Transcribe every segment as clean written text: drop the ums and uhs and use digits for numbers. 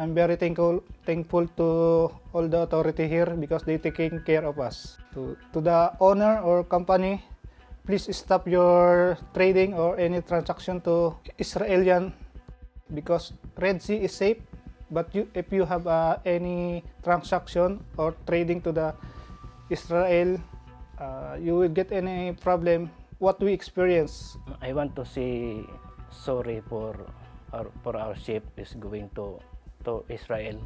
I'm very thankful to all the authority here because they taking care of us. To the owner or company, please stop your trading or any transaction to Israelian because Red Sea is safe. But if you have any transaction or trading to the Israel, you will get any problem. What we experience. I want to say sorry for our ship is going to Israel.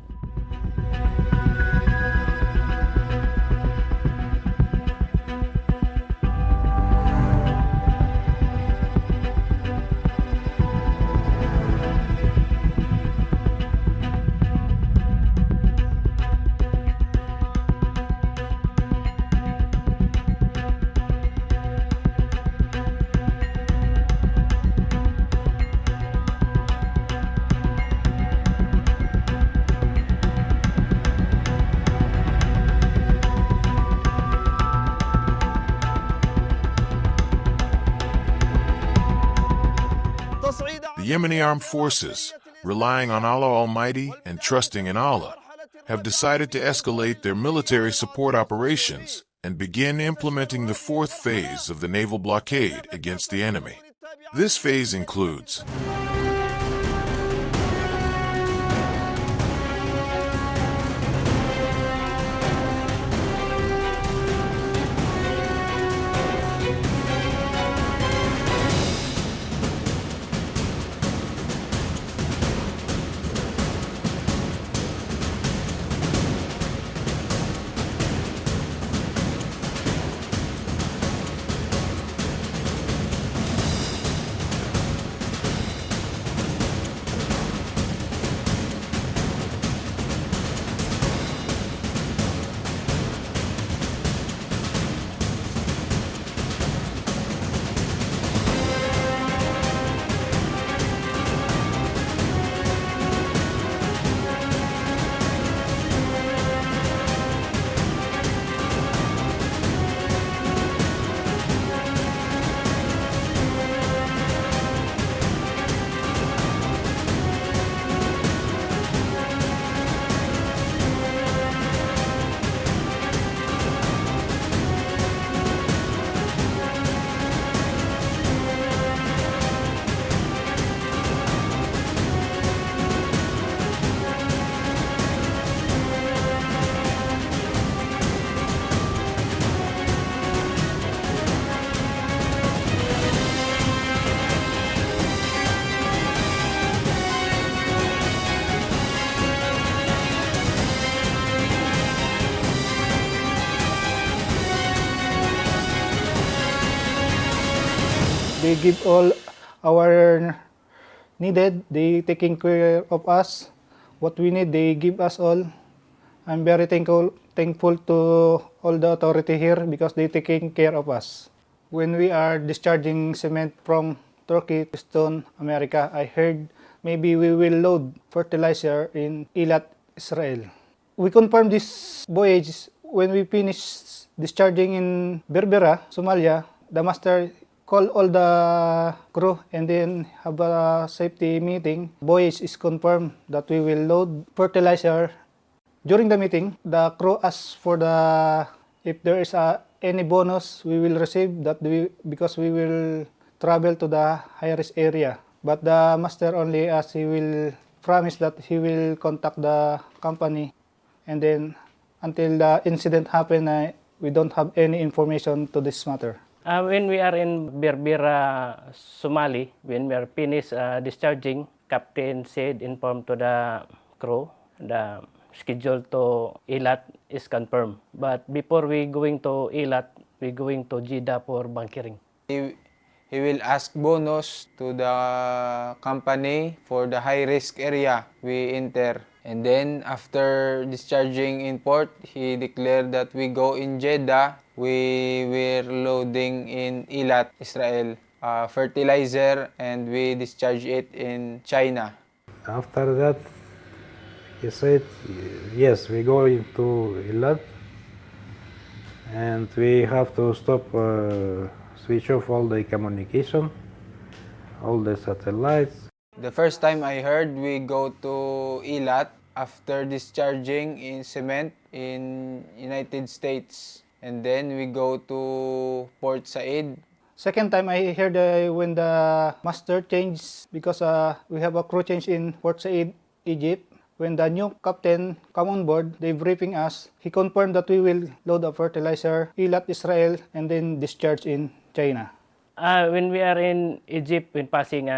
The Yemeni armed forces, relying on Allah Almighty and trusting in Allah, have decided to escalate their military support operations and begin implementing the fourth phase of the naval blockade against the enemy. This phase includes They give all our needed. They taking care of us. What we need, they give us all. I'm very thankful to all the authority here because they taking care of us. When we are discharging cement from Turkey to Stone, America, I heard maybe we will load fertilizer in Eilat, Israel. We confirmed this voyage when we finished discharging in Berbera, Somalia. The master call all the crew and then have a safety meeting. Voyage is confirmed that we will load fertilizer. During the meeting, the crew asked for if there is any bonus we will receive because we will travel to the high-risk area. But the master only he will promise that he will contact the company, and then until the incident happened, we don't have any information to this matter. When we are in Berbera, Somali, when we are finished discharging, captain informed to the crew the schedule to Eilat is confirmed. But before we going to Eilat, we going to Jeddah for bunkering. He will ask bonus to the company for the high-risk area we enter. And then after discharging in port, he declared that we go in Jeddah. We were loading in Eilat, Israel, fertilizer, and we discharge it in China. After that, he said, yes, we go into Eilat, and we have to stop, switch off all the communication, all the satellites. The first time I heard we go to Eilat, after discharging in cement in United States. And then we go to Port Said. Second time I heard when the master changed because we have a crew change in Port Said, Egypt. When the new captain come on board, they briefing us. He confirmed that we will load a fertilizer, Eilat, Israel, and then discharge in China. When we are in Egypt, when passing,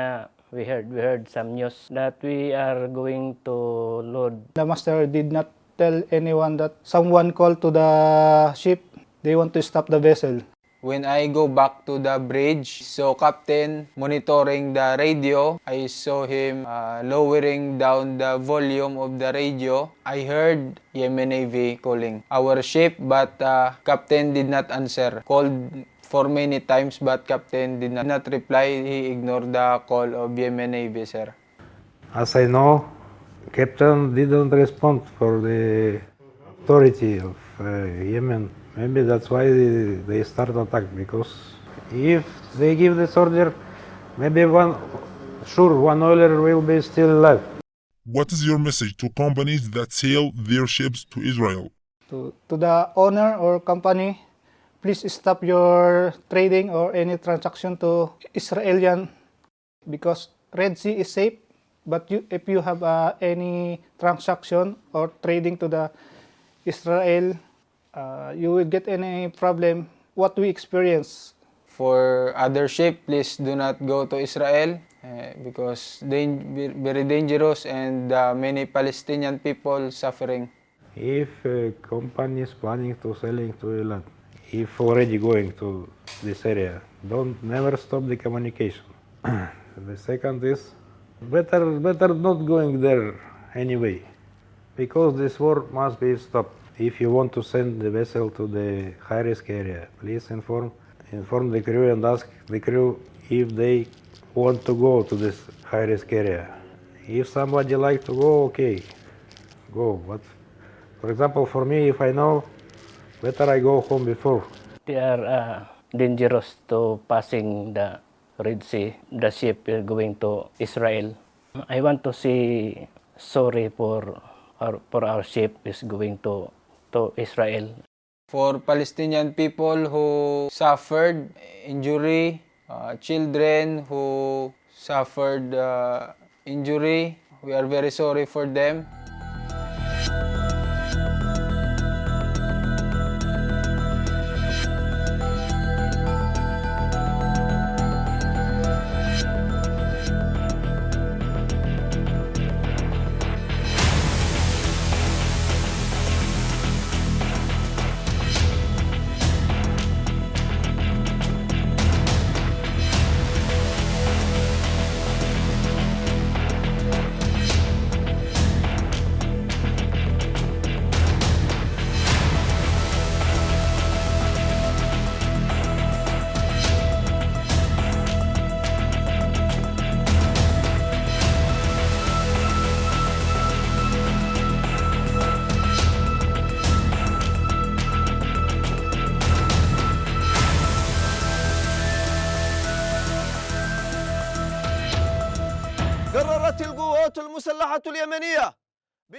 we heard some news that we are going to load. The master did not tell anyone that someone called to the ship. They want to stop the vessel. When I go back to the bridge, so captain monitoring the radio, I saw him lowering down the volume of the radio. I heard Yemen Navy calling our ship, but captain did not answer. Called for many times, but captain did not reply. He ignored the call of Yemen Navy, sir. As I know, captain didn't respond for the authority of Yemen. Maybe that's why they start attack, because if they give this order, maybe one oiler will be still alive. What is your message to companies that sail their ships to Israel? To the owner or company, please stop your trading or any transaction to Israelian, because Red Sea is safe, but if you have any transaction or trading to the Israel, you will get any problem what we experience. For other ship, please do not go to Israel because very dangerous and many Palestinian people suffering. If a company is planning to selling to Eilat, if already going to this area, never stop the communication. The second is better not going there anyway, because this war must be stopped. If you want to send the vessel to the high-risk area, please inform the crew and ask the crew if they want to go to this high-risk area. If somebody like to go, okay, go. But for example, for me, if I know, better I go home before. They are dangerous to passing the Red Sea. The ship is going to Israel. I want to say sorry for our ship is going to Israel. For Palestinian people who suffered injury, children who suffered injury, we are very sorry for them.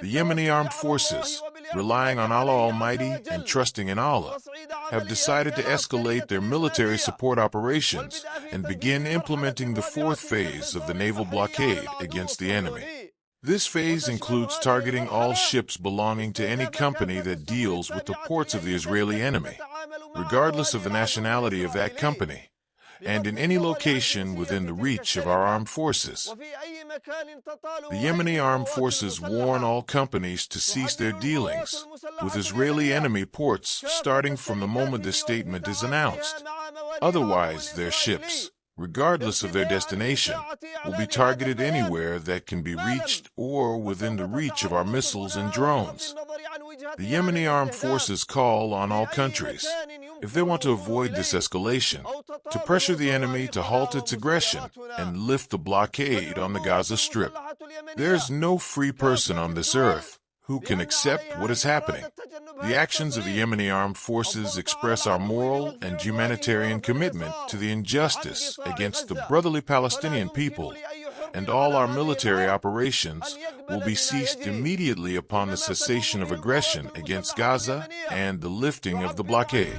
The Yemeni armed forces, relying on Allah Almighty and trusting in Allah, have decided to escalate their military support operations and begin implementing the fourth phase of the naval blockade against the enemy. This phase includes targeting all ships belonging to any company that deals with the ports of the Israeli enemy, regardless of the nationality of that company, and in any location within the reach of our armed forces. The Yemeni armed forces warn all companies to cease their dealings with Israeli enemy ports starting from the moment this statement is announced. Otherwise, their ships, regardless of their destination, will be targeted anywhere that can be reached or within the reach of our missiles and drones. The Yemeni armed forces call on all countries, if they want to avoid this escalation, to pressure the enemy to halt its aggression and lift the blockade on the Gaza Strip. There is no free person on this earth who can accept what is happening. The actions of the Yemeni armed forces express our moral and humanitarian commitment to the injustice against the brotherly Palestinian people and all our military operations will be ceased immediately upon the cessation of aggression against Gaza and the lifting of the blockade.